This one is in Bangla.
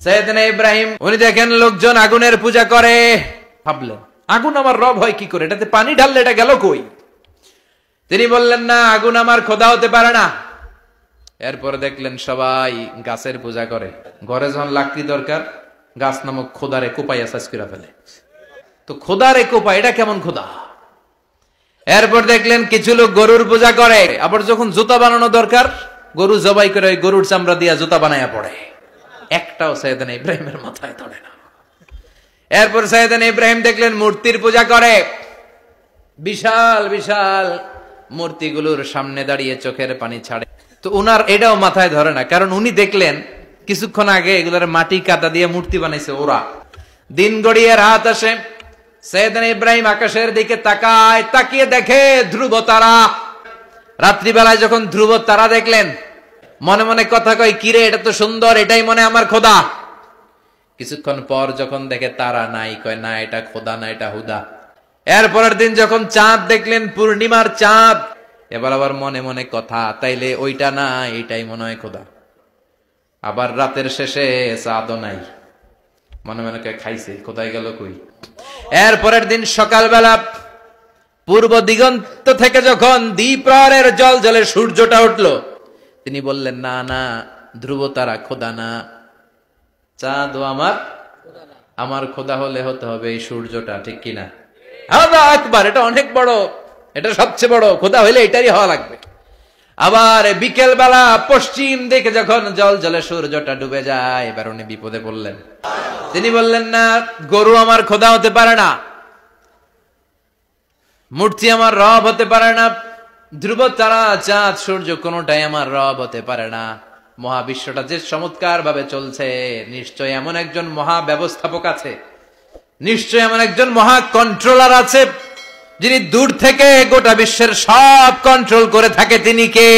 সাইয়েদনা ইব্রাহিম উনি দেখেন লোকজন আগুনের পূজা করে, ভাবলেন আগুন আমার রব হয় কি করে, এটাতে পানি ঢাললে এটা গেল কই? তিনি বললেন না, আগুন আমার খোদা হতে পারে না। এরপরে দেখলেন সবাই গাছের পূজা করে, ঘরে যখন লাকড়ি দরকার গাছ নামক খোদারে কোপাইয়া সাজ করে ফেলে। তো খোদারে কোপা, এটা কেমন খোদা? এরপর দেখলেন কিছু লোক গরুর পূজা করে, আবার যখন জুতা বানানো দরকার গরু জবাই করে গরুর চামড়া দিয়া জুতা বানায়া পড়ে। একটাও সাইয়েদনা ইব্রাহিমের মাথায় ধরে না। এরপর সাইয়েদনা ইব্রাহিম দেখলেন মূর্তির পূজা করে, বিশাল বিশাল মূর্তিগুলোর সামনে দাঁড়িয়ে চোখের পানি ছাড়ে। তো উনার এটাও মাথায় ধরে না, কারণ উনি দেখলেন কিছুক্ষণ আগে এগুলোর মাটি কাটা দিয়ে মূর্তি বানাইছে ওরা। দিন গড়িয়ে রাত আসে, সাইয়েদনা ইব্রাহিম আকাশের দিকে তাকায়, তাকিয়ে দেখে ধ্রুব তারা। রাত্রিবেলায় যখন ধ্রুব তারা দেখলেন মনে মনে কথা কয়, কিরে এটা তো সুন্দর, এটাই মনে আমার খোদা। কিছুক্ষণ পর যখন দেখে তারা নাই, কয় না এটা খোদা না, এটা হুদা। এরপরের দিন যখন চাঁদ দেখলেন, পূর্ণিমার চাঁদ, এবার আবার মনে মনে কথা, তাইলে ওইটা না এটাই মনে হয় খোদা। আবার রাতের শেষে চাঁদও নাই, মনে মনে খাইছে কোথায় গেল কই। এরপরের দিন সকালবেলা পূর্ব দিগন্ত থেকে যখন দ্বিপ্রহরের জল জলে সূর্যটা উঠলো, তিনি বললেন না না, ধ্রুব তারা খোদা না, চাঁদও আমার খোদা হলে হতে হবে এই সূর্যটা, ঠিক কিনা? আল্লাহু আকবার, এটা অনেক বড়, এটা সবচেয়ে বড়, খোদা হইলে এটারই হওয়া লাগবে। আবার বিকেল বেলা পশ্চিম দিকে যখন জল জলে সূর্যটা ডুবে যায়, এবার উনি বিপদে পড়লেন। তিনি বললেন না, গরু আমার খোদা হতে পারে না, মূর্তি আমার রব হতে পারে না, ধ্রুব তারা চাঁদ সূর্য কোনটাই আমার রব হতে পারে না। মহাবিশ্বটা যে চমৎকার ভাবে চলছে, নিশ্চয় এমন একজন মহা ব্যবস্থাপক আছে, নিশ্চয় এমন একজন মহা কন্ট্রোলার আছে, যিনি দূর থেকে গোটা বিশ্বের সব কন্ট্রোল করে থাকে। তিনি কে?